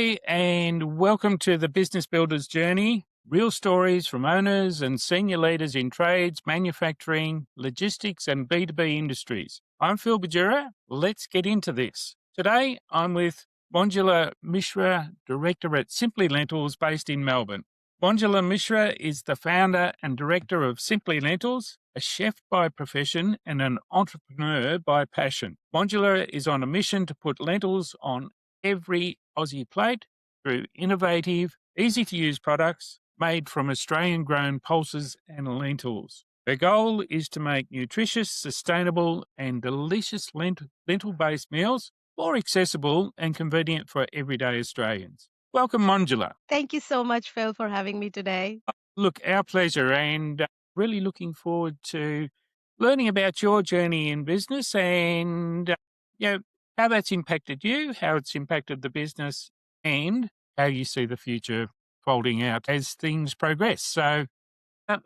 G'day and welcome to the Business Builder's Journey. Real stories from owners and senior leaders in trades, manufacturing, logistics and B2B industries. I'm Phil Bajura. Let's get into this. Today I'm with Manjula Mishra, Director at Simply Lentils based in Melbourne. Manjula Mishra is the founder and director of Simply Lentils, a chef by profession and an entrepreneur by passion. Manjula is on a mission to put lentils on every Aussie plate through innovative, easy-to-use products made from Australian-grown pulses and lentils. Her goal is to make nutritious, sustainable and delicious lentil-based meals more accessible and convenient for everyday Australians. Welcome, Manjula. Thank you so much, Phil, for having me today. Look, our pleasure, and really looking forward to learning about your journey in business and how that's impacted you, how it's impacted the business, and how you see the future folding out as things progress. So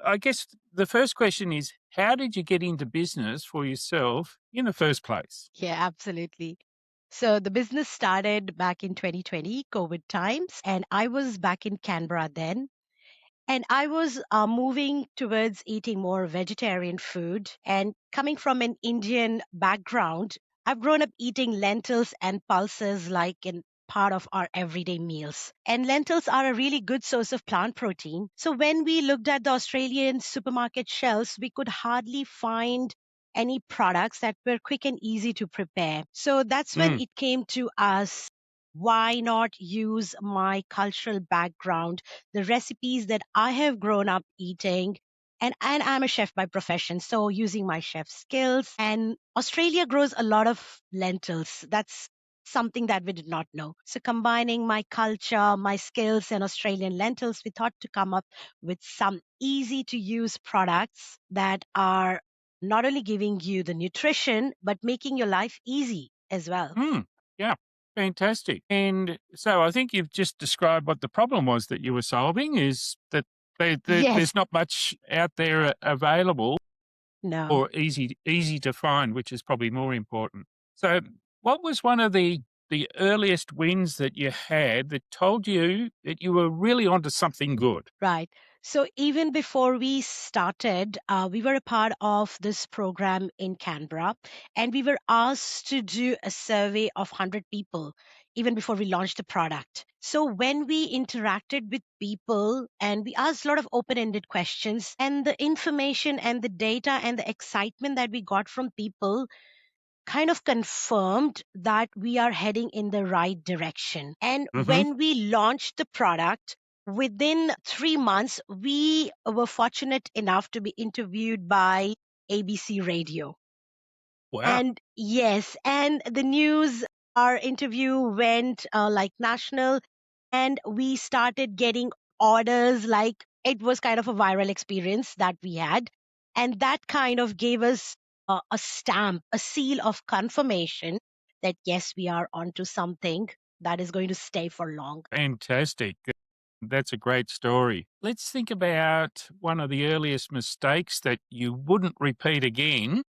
I guess the first question is, how did you get into business for yourself in the first place? Yeah, absolutely. So the business started back in 2020, COVID times, and I was back in Canberra then. And I was moving towards eating more vegetarian food. And coming from an Indian background, I've grown up eating lentils and pulses like in part of our everyday meals. And lentils are a really good source of plant protein. So when we looked at the Australian supermarket shelves, we could hardly find any products that were quick and easy to prepare. So that's when it came to us. Why not use my cultural background, the recipes that I have grown up eating? And I'm a chef by profession, so using my chef skills. And Australia grows a lot of lentils. That's something that we did not know. So combining my culture, my skills, and Australian lentils, we thought to come up with some easy to use products that are not only giving you the nutrition, but making your life easy as well. Yeah. Fantastic. And so I think you've just described what the problem was that you were solving, is that Yes. there's not much out there available No. or easy to find, which is probably more important. So what was one of the earliest wins that you had that told you that you were really onto something good? Right. So even before we started, we were a part of this program in Canberra, and we were asked to do a survey of 100 people even before we launched the product. So when we interacted with people and we asked a lot of open-ended questions, and the information and the data and the excitement that we got from people kind of confirmed that we are heading in the right direction. And when we launched the product, within 3 months, we were fortunate enough to be interviewed by ABC Radio. Wow. And yes, and the news, our interview went like national, and we started getting orders. Like, it was kind of a viral experience that we had. And that kind of gave us a stamp, a seal of confirmation that yes, we are onto something that is going to stay for long. Fantastic. That's a great story. Let's think about one of the earliest mistakes that you wouldn't repeat again.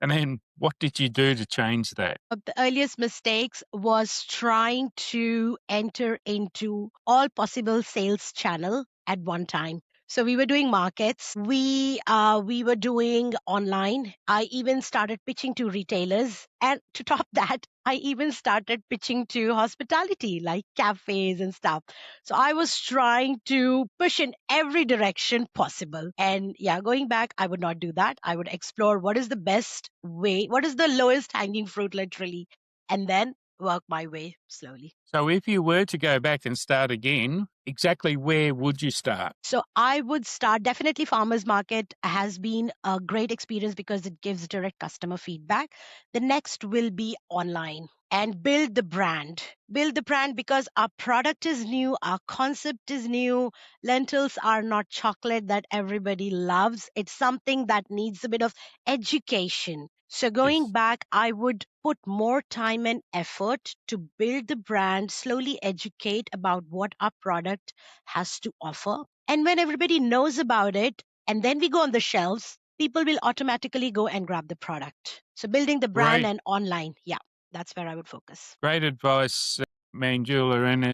And then what did you do to change that? The earliest mistakes was trying to enter into all possible sales channel at one time. So we were doing markets. We were doing online. I even started pitching to retailers, and to top that, I even started pitching to hospitality, like cafes and stuff. So I was trying to push in every direction possible. And yeah, going back, I would not do that. I would explore what is the best way, what is the lowest hanging fruit, literally, and then work my way slowly. So if you were to go back and start again, exactly where would you start? So I would start, definitely farmers market has been a great experience because it gives direct customer feedback. The next will be online and build the brand. Build the brand because our product is new, our concept is new. Lentils are not chocolate that everybody loves. It's something that needs a bit of education. So going Yes. back, I would put more time and effort to build the brand, slowly educate about what our product has to offer. And when everybody knows about it, and then we go on the shelves, people will automatically go and grab the product. So building the brand Great. and online, yeah, that's where I would focus. Great advice, Manjula. And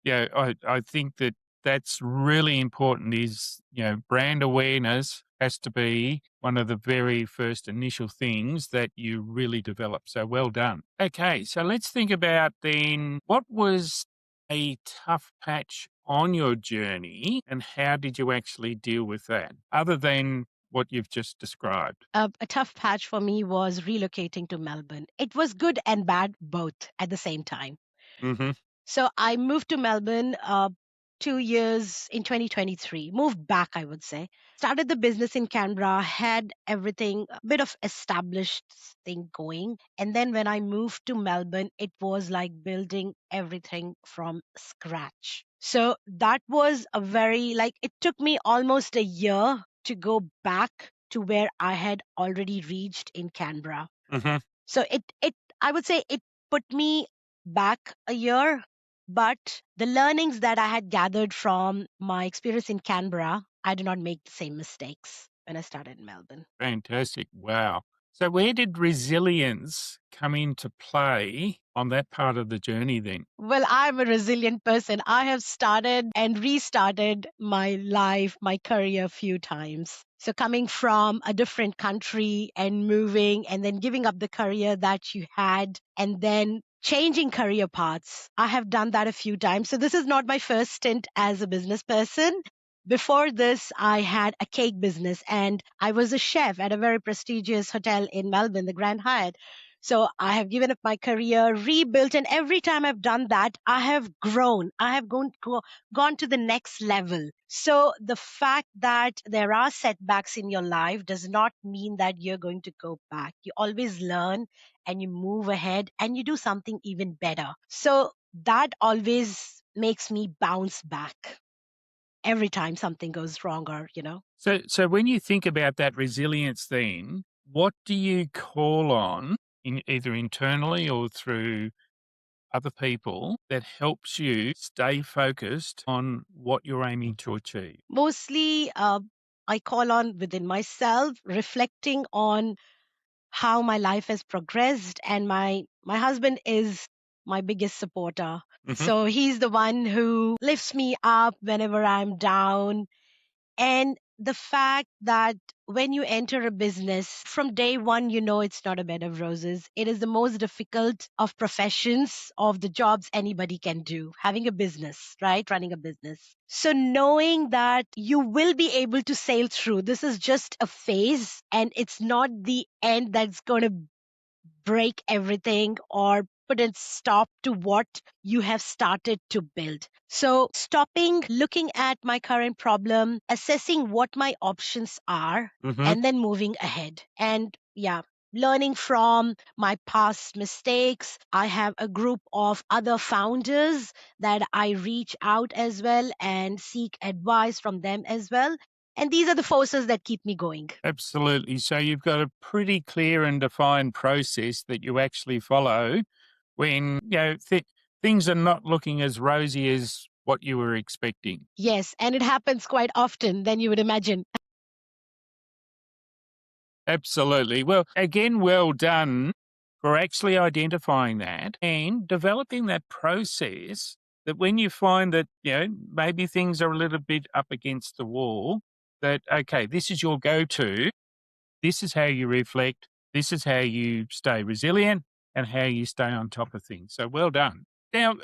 Yeah, I think that that's really important is, brand awareness has to be one of the very first initial things that you really develop. So well done. Okay, so let's think about then what was a tough patch on your journey and how did you actually deal with that other than what you've just described? A tough patch for me was relocating to Melbourne. It was good and bad both at the same time. Hmm. So I moved to Melbourne 2 years in 2023, moved back, I would say. Started the business in Canberra, had everything, a bit of established thing going. And then when I moved to Melbourne, it was like building everything from scratch. So that was a very, like, it took me almost a year to go back to where I had already reached in Canberra. Hmm. So I would say it put me back a year, but the learnings that I had gathered from my experience in Canberra, I did not make the same mistakes when I started in Melbourne. Fantastic. Wow. So, where did resilience come into play on that part of the journey then? Well, I'm a resilient person. I have started and restarted my life, my career a few times. So, coming from a different country and moving and then giving up the career that you had and then changing career paths, I have done that a few times. So, this is not my first stint as a business person. Before this, I had a cake business and I was a chef at a very prestigious hotel in Melbourne, the Grand Hyatt. So I have given up my career, rebuilt, and every time I've done that, I have grown. I have gone to the next level. So the fact that there are setbacks in your life does not mean that you're going to go back. You always learn and you move ahead and you do something even better. So that always makes me bounce back every time something goes wrong or. So when you think about that resilience, then what do you call on in either internally or through other people that helps you stay focused on what you're aiming to achieve? Mostly, I call on within myself, reflecting on how my life has progressed, and my husband is my biggest supporter. Hmm. So he's the one who lifts me up whenever I'm down. And the fact that when you enter a business from day one, you know it's not a bed of roses. It is the most difficult of professions, of the jobs anybody can do, having a business, right? Running a business. So knowing that you will be able to sail through, this is just a phase and it's not the end that's going to break everything or put a stop to what you have started to build. So, stopping, looking at my current problem, assessing what my options are, Hmm. and then moving ahead. And yeah, learning from my past mistakes. I have a group of other founders that I reach out as well and seek advice from them as well. And these are the forces that keep me going. Absolutely. So you've got a pretty clear and defined process that you actually follow when things are not looking as rosy as what you were expecting. Yes, and it happens quite often than you would imagine. Absolutely. Well, again, well done for actually identifying that and developing that process that when you find that, maybe things are a little bit up against the wall, that, okay, this is your go to. This is how you reflect. This is how you stay resilient and how you stay on top of things. So well done. Now,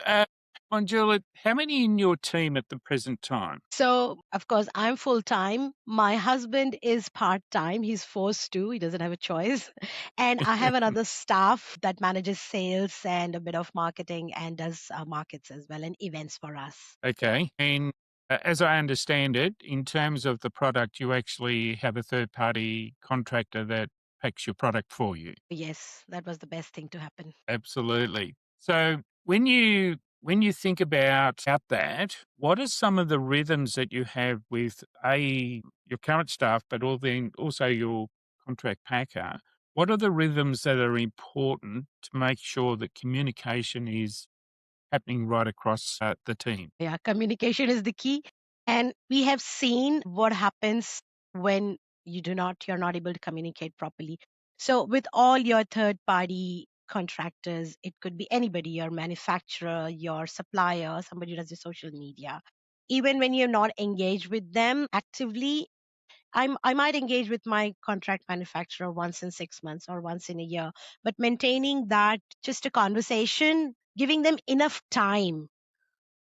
Manjula, how many in your team at the present time? So, of course, I'm full time. My husband is part time. He's forced to, he doesn't have a choice. And I have another staff that manages sales and a bit of marketing and does markets as well and events for us. Okay. And as I understand it, in terms of the product, you actually have a third party contractor that packs your product for you. Yes, that was the best thing to happen. Absolutely. So when you think about that, what are some of the rhythms that you have with your current staff, but also your contract packer? What are the rhythms that are important to make sure that communication is happening right across the team? Yeah, communication is the key. And we have seen what happens when you're not able to communicate properly. So with all your third party contractors, it could be anybody, your manufacturer, your supplier, somebody who does your social media. Even when you're not engaged with them actively, I might engage with my contract manufacturer once in 6 months or once in a year, but maintaining that just a conversation, giving them enough time,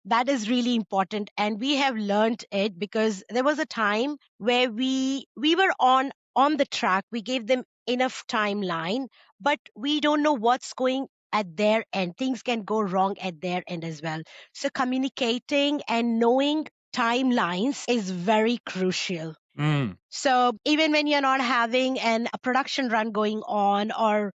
that is really important. And we have learned it because there was a time where we were on the track. We gave them enough timeline, but we don't know what's going at their end. Things can go wrong at their end as well. So communicating and knowing timelines is very crucial. Mm. So even when you're not having a production run going on or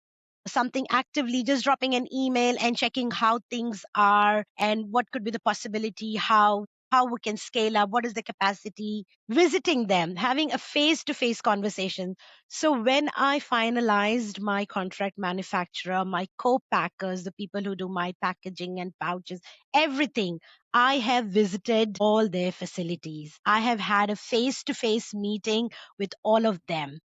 something actively, just dropping an email and checking how things are and what could be the possibility, how we can scale up, what is the capacity, visiting them, having a face-to-face conversation. So when I finalized my contract manufacturer, my co-packers, the people who do my packaging and pouches, everything, I have visited all their facilities. I have had a face-to-face meeting with all of them.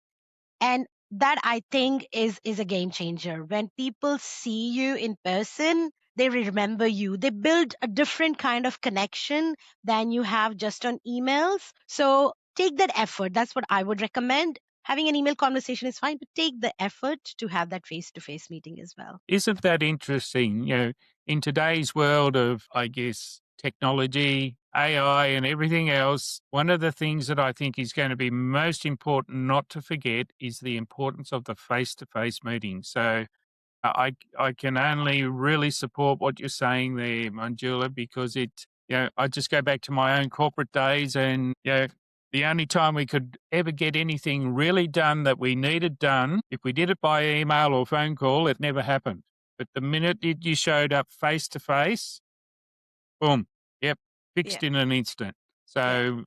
And that I think is a game changer. When people see you in person, they remember you. They build a different kind of connection than you have just on emails. So take that effort. That's what I would recommend. Having an email conversation is fine, but take the effort to have that face-to-face meeting as well. Isn't that interesting? In today's world of, I guess, technology, AI, and everything else, one of the things that I think is going to be most important not to forget is the importance of the face to face meeting. So I can only really support what you're saying there, Manjula, because I just go back to my own corporate days and, the only time we could ever get anything really done that we needed done, if we did it by email or phone call, it never happened. But the minute you showed up face to face, boom, yep, Yeah. fixed in an instant. So,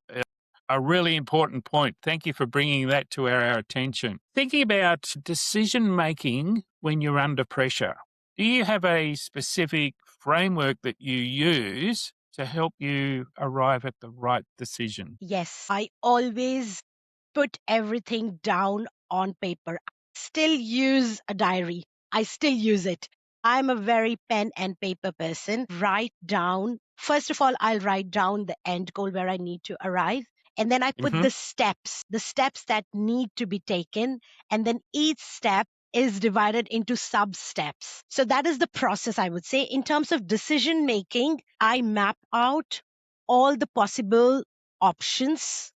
a really important point. Thank you for bringing that to our attention. Thinking about decision making when you're under pressure, do you have a specific framework that you use to help you arrive at the right decision? Yes, I always put everything down on paper. Still use a diary. I still use it. I'm a very pen and paper person. Write down, first of all, I'll write down the end goal where I need to arrive. And then I put Mm-hmm. the steps that need to be taken. And then each step is divided into sub steps. So that is the process, I would say. In terms of decision making, I map out all the possible options,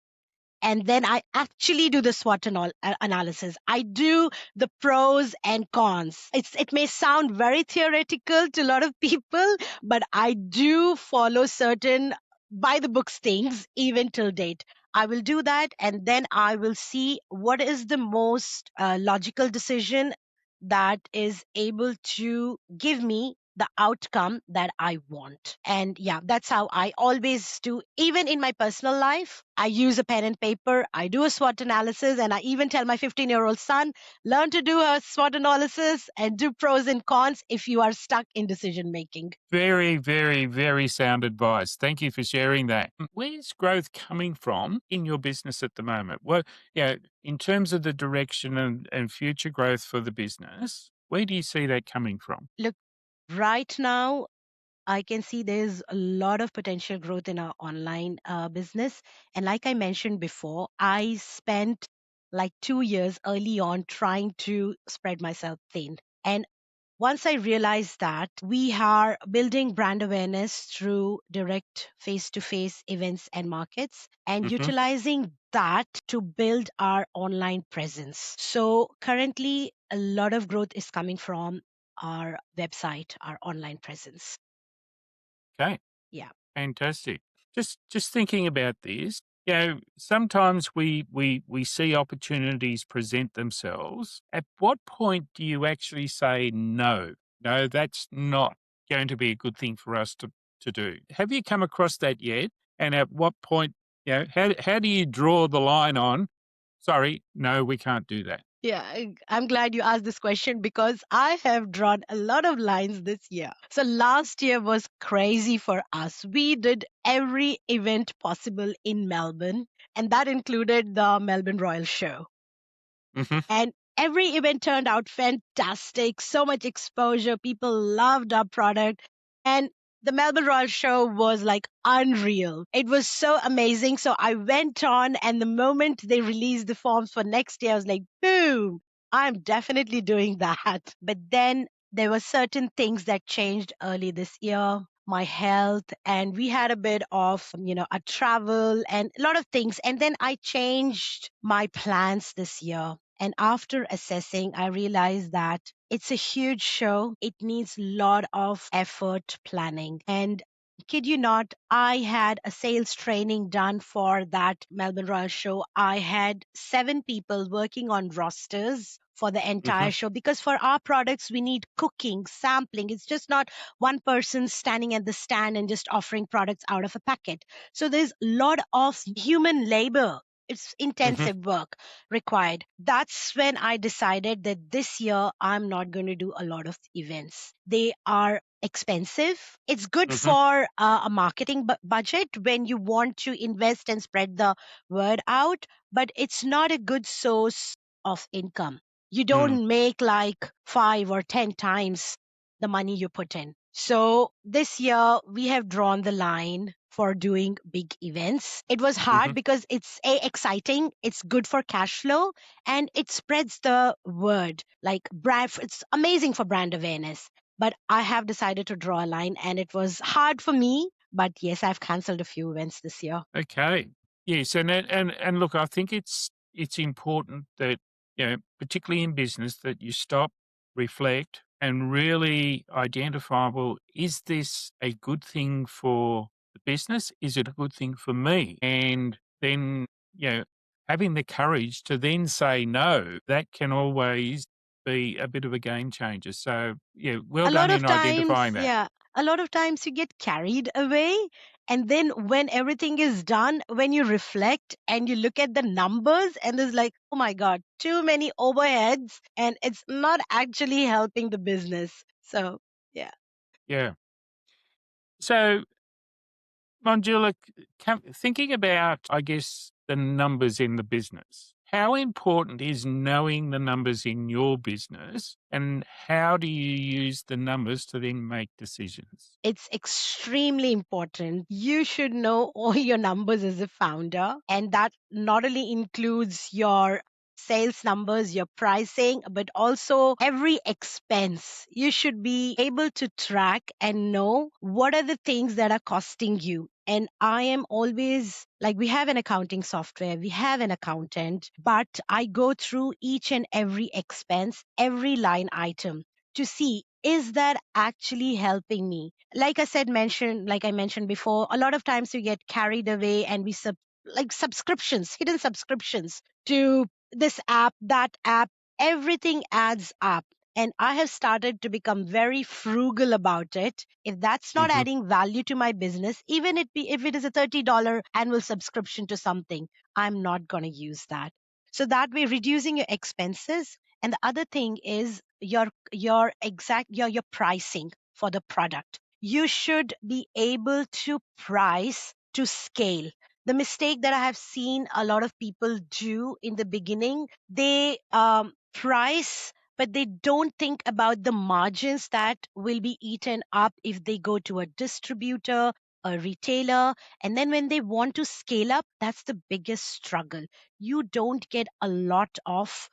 and then I actually do the SWOT analysis. I do the pros and cons. It may sound very theoretical to a lot of people, but I do follow certain by the books things even till date. I will do that, and then I will see what is the most logical decision that is able to give me the outcome that I want. And yeah, that's how I always do. Even in my personal life, I use a pen and paper. I do a SWOT analysis, and I even tell my 15-year-old son, learn to do a SWOT analysis and do pros and cons if you are stuck in decision making. Very, very, very sound advice. Thank you for sharing that. Where's growth coming from in your business at the moment? Well, in terms of the direction and future growth for the business, where do you see that coming from? Look, right now, I can see there's a lot of potential growth in our online business. And like I mentioned before, I spent like 2 years early on trying to spread myself thin. And once I realized that we are building brand awareness through direct face to face events and markets and Hmm. utilizing that to build our online presence. So currently, a lot of growth is coming from our website, our online presence. Okay. Yeah. Fantastic. Just thinking about this, sometimes we see opportunities present themselves. At what point do you actually say no? No, that's not going to be a good thing for us to do. Have you come across that yet? And at what point, how do you draw the line on, sorry, no, we can't do that? Yeah, I'm glad you asked this question because I have drawn a lot of lines this year. So last year was crazy for us. We did every event possible in Melbourne, and that included the Melbourne Royal Show. Hmm. And Every event turned out fantastic. So much exposure. People loved our product. And the Melbourne Royal Show was like unreal. It was so amazing. So I went on, and the moment they released the forms for next year, I was like, boom, I'm definitely doing that. But then there were certain things that changed early this year. My health, and we had a bit of, a travel and a lot of things. And then I changed my plans this year. And after assessing, I realized that it's a huge show. It needs a lot of effort planning. And kid you not, I had a sales training done for that Melbourne Royal Show. I had 7 people working on rosters for the Hmm. entire show, because for our products, we need cooking, sampling. It's just not one person standing at the stand and just offering products out of a packet. So there's a lot of human labor. It's Hmm. intensive work required. That's when I decided that this year I'm not going to do a lot of events. They are expensive. It's good Hmm. for a marketing budget when you want to invest and spread the word out, but it's not a good source of income. You Mm. don't make like 5 or 10 times the money you put in. So this year we have drawn the line for doing big events. It was Hmm. hard because it's exciting, it's good for cash flow, and it spreads the word. Like brand, it's amazing for brand awareness. But I have decided to draw a line, and it was hard for me. But yes, I've cancelled a few events this year. Okay. Yes, and look, I think it's important that, particularly in business, that you stop, reflect, and really identify, well, is this a good thing for the business? Is it a good thing for me? And then, having the courage to then say no, that can always be a bit of a game changer. So, yeah, well A lot done of in times, identifying that. yeah, a lot of times you get carried away. And then when everything is done, when you reflect and you look at the numbers, and there's like, oh my God, too many overheads, and it's not actually helping the business. So, yeah. Yeah. So, Manjula, thinking about, I guess, the numbers in the business, how important is knowing the numbers in your business, and how do you use the numbers to then make decisions? It's extremely important. You should know all your numbers as a founder, and that not only includes your sales numbers, your pricing, but also every expense. You should be able to track and know what are the things that are costing you. And I am always like, we have an accounting software, we have an accountant, but I go through each and every expense, every line item to see, is that actually helping me? Like I mentioned before, a lot of times we get carried away, and we like subscriptions, hidden subscriptions to this app, that app, everything adds up. And I have started to become very frugal about it. If that's not Hmm. adding value to my business, even if it is a $30 annual subscription to something, I'm not going to use that. So that way, reducing your expenses. And the other thing is your pricing for the product. You should be able to price to scale. The mistake that I have seen a lot of people do in the beginning, they price, but they don't think about the margins that will be eaten up if they go to a distributor, a retailer. And then when they want to scale up, that's the biggest struggle. You don't get a lot of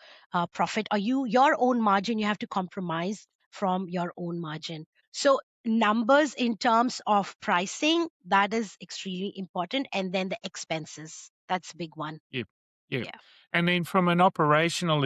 profit, or your own margin, you have to compromise from your own margin. So numbers in terms of pricing, that is extremely important. And then the expenses, that's a big one. Yep. Yep. Yeah. And then from an operational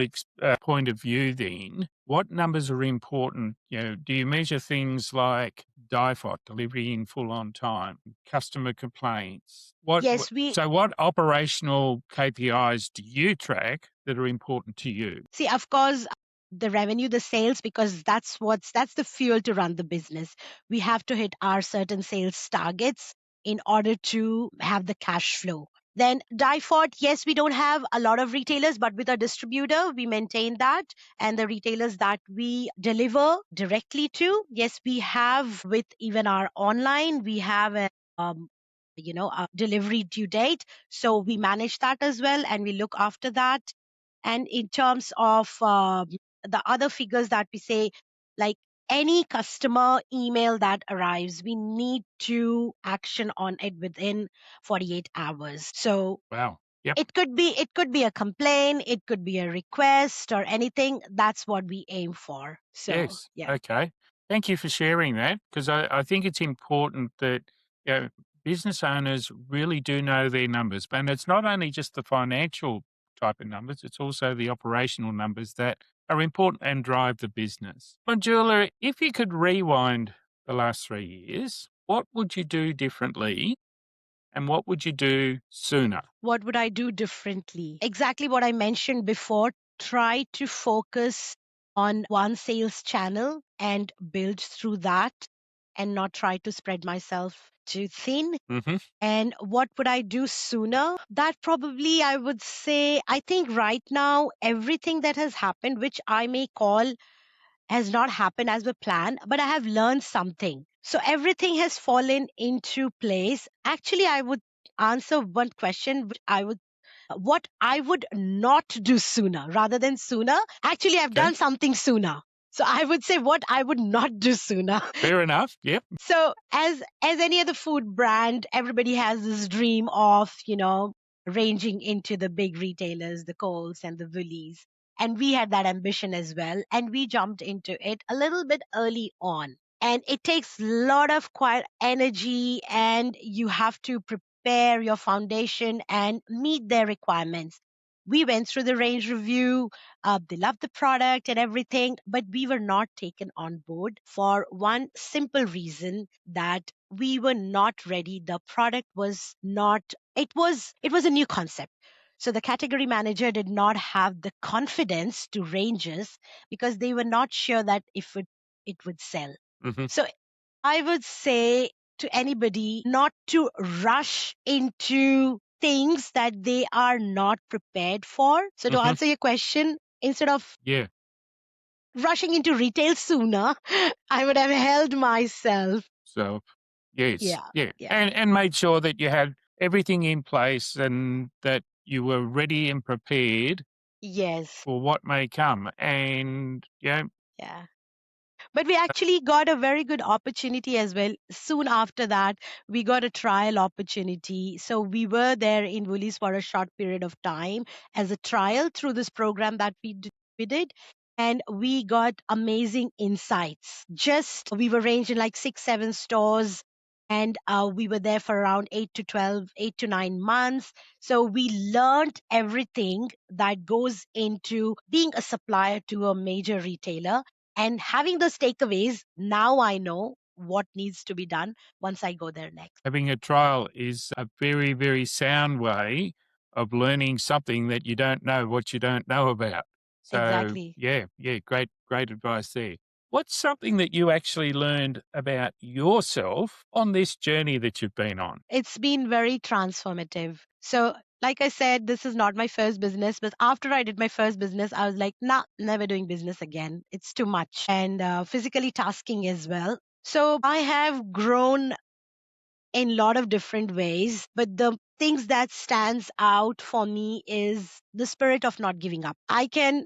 point of view, then what numbers are important? Do you measure things like DIFOT, delivery in full on time, customer complaints? Yes, we So what operational KPIs do you track that are important to you? see, of course, the revenue, the sales, because that's the fuel to run the business. We have to hit our certain sales targets in order to have the cash flow. Then DIFOT, yes, we don't have a lot of retailers, but with our distributor, we maintain that. And the retailers that we deliver directly to, yes, we have, with even our online, we have a delivery due date. So we manage that as well, and we look after that. And in terms of the other figures that we say, like any customer email that arrives, we need to action on it within 48 hours. So Wow. Yep. it could be a complaint, it could be a request or anything. That's what we aim for. So Yes. yeah. Okay. Thank you for sharing that, because I think it's important that, you know, business owners really do know their numbers. And it's not only just the financial type of numbers, it's also the operational numbers that are important and drive the business. Manjula, if you could rewind the last 3 years, what would you do differently and what would you do sooner? What would I do differently? Exactly what I mentioned before. Try to focus on one sales channel and build through that and not try to spread myself too thin. Hmm. And what would I do sooner? That probably I would say, I think right now, everything that has happened, which I may call has not happened as a plan, but I have learned something. So everything has fallen into place. Actually, I would answer one question, which I would what I would not do sooner rather than sooner. Actually, I've Okay. done something sooner. So I would say what I would not do sooner. Fair enough. Yep. So as any other food brand, everybody has this dream of, ranging into the big retailers, the Coles and the Woolies. And we had that ambition as well. And we jumped into it a little bit early on. And it takes a lot of quiet energy, and you have to prepare your foundation and meet their requirements. We went through the range review. They loved the product and everything, but we were not taken on board for one simple reason, that we were not ready. The product was not, it was a new concept. So the category manager did not have the confidence to range us because they were not sure that if it would sell. Hmm. So I would say to anybody not to rush into things that they are not prepared for. So, to Hmm. answer your question, instead of Yeah. rushing into retail sooner, I would have held myself. So, yes, Yeah, yeah, yeah. and made sure that you had everything in place and that you were ready and prepared Yes, for what may come. And yeah. But we actually got a very good opportunity as well. Soon after that, we got a trial opportunity. So we were there in Woolies for a short period of time as a trial through this program that we did. And we got amazing insights. Just we were ranged in like 6, 7 stores. And we were there for around 8 to 9 months. So we learned everything that goes into being a supplier to a major retailer, and having those takeaways. Now I know what needs to be done once I go there next. having a trial is a very, very sound way of learning something that you don't know what you don't know about. So, Exactly. yeah, yeah, great, great advice there. What's something that you actually learned about yourself on this journey that you've been on? It's been very transformative. So, like I said, this is not my first business, but after I did my first business, I was like, nah, never doing business again. It's too much and physically tasking as well. So, I have grown in a lot of different ways, but the things that stands out for me is the spirit of not giving up. I can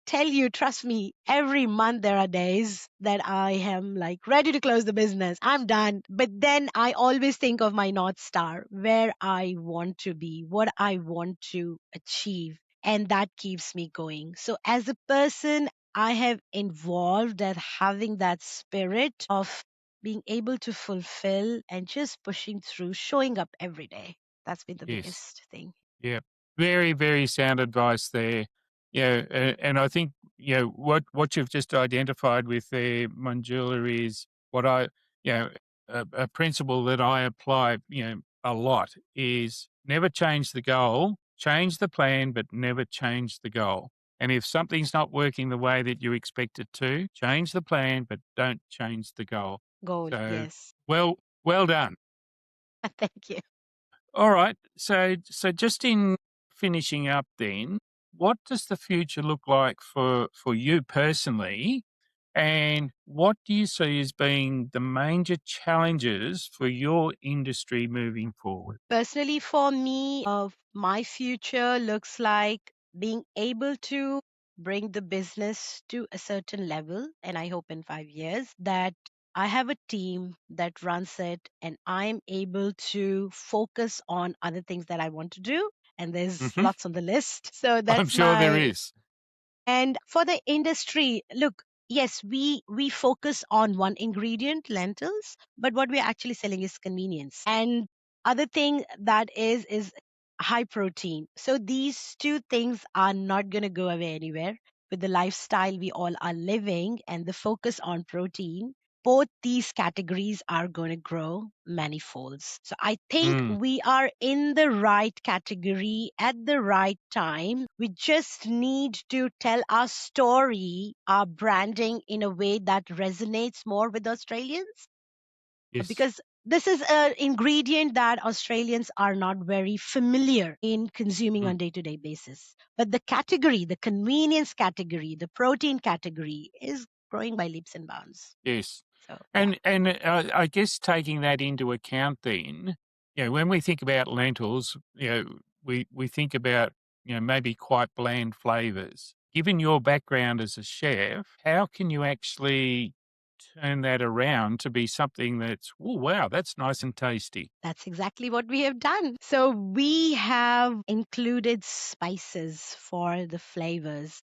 tell you, trust me, every month there are days that I am like ready to close the business, I'm done, but then I always think of my north star, where I want to be, what I want to achieve, and that keeps me going. So as a person, I have involved at having that spirit of being able to fulfill and just pushing through, showing up every day. That's been the Yes. biggest thing. Yeah, very, very sound advice there. Yeah, and I think what you've just identified with there, Manjula, is what a principle that I apply a lot is never change the goal, change the plan, but never change the goal. And if something's not working the way that you expect it to, change the plan, but don't change the goal. Goal, So, yes. well done. Thank you. All right. So just in finishing up then, what does the future look like for you personally? And what do you see as being the major challenges for your industry moving forward? Personally, for me, my future looks like being able to bring the business to a certain level. And I hope in 5 years that I have a team that runs it and I'm able to focus on other things that I want to do. And there's Hmm. lots on the list. So I'm that's sure there my. is. And for the industry, look, yes, we focus on one ingredient, lentils, but what we're actually selling is convenience. And other thing that is high protein. So these two things are not going to go away anywhere with the lifestyle we all are living and the focus on protein. Both these categories are going to grow many folds. So I think Mm, we are in the right category at the right time. We just need to tell our story, our branding in a way that resonates more with Australians, yes. because this is an ingredient that Australians are not very familiar in consuming Mm, on day-to-day basis. But the category, the convenience category, the protein category is growing by leaps and bounds. yes. So yeah, And I guess taking that into account then, when we think about lentils, we think about, maybe quite bland flavors. Given your background as a chef, how can you actually turn that around to be something that's, oh, wow, that's nice and tasty? that's exactly what we have done. So we have included spices for the flavors.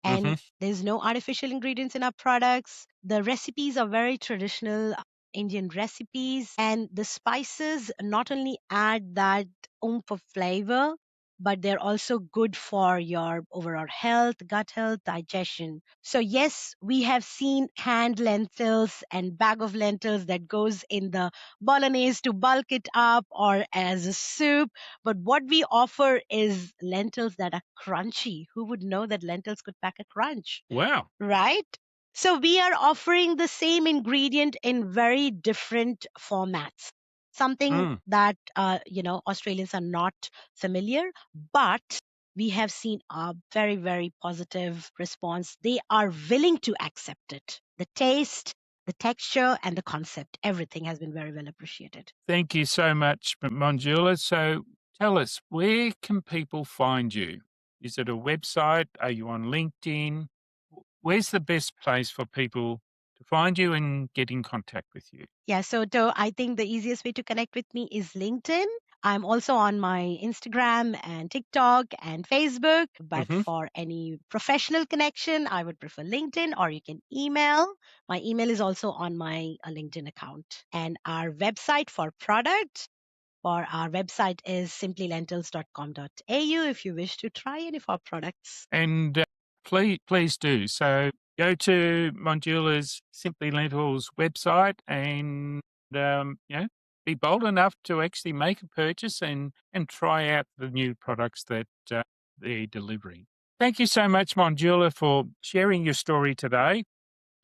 Hmm. And there's no artificial ingredients in our products. The recipes are very traditional Indian recipes, and the spices not only add that oomph of flavor, but they're also good for your overall health, gut health, digestion. So yes, we have seen canned lentils and bag of lentils that goes in the bolognese to bulk it up or as a soup, but what we offer is lentils that are crunchy. Who would know that lentils could pack a crunch, Wow. right? So we are offering the same ingredient in very different formats. Something Mm. that Australians are not familiar, but we have seen a very very positive response. They are willing to accept it. The taste, the texture, and the concept, everything has been very well appreciated. Thank you so much, Manjula. So tell us, where can people find you? Is it a website? Are you on LinkedIn? Where's the best place for people to find you and get in contact with you? Yeah, so I think the easiest way to connect with me is LinkedIn. I'm also on my Instagram and TikTok and Facebook. But Hmm. for any professional connection, I would prefer LinkedIn, or you can email. My email is also on my LinkedIn account. And our website for our website is simplylentils.com.au if you wish to try any of our products. And please do. So go to Manjula's Simply Lentils website and be bold enough to actually make a purchase and try out the new products that they're delivering. Thank you so much, Manjula, for sharing your story today.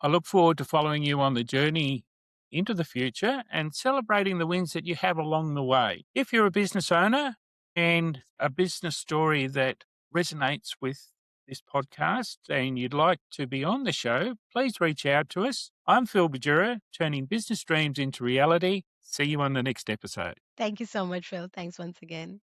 I look forward to following you on the journey into the future and celebrating the wins that you have along the way. If you're a business owner and a business story that resonates with this podcast and you'd like to be on the show, please reach out to us. I'm Phil Bajura, turning business dreams into reality. See you on the next episode. Thank you so much, Phil. Thanks once again.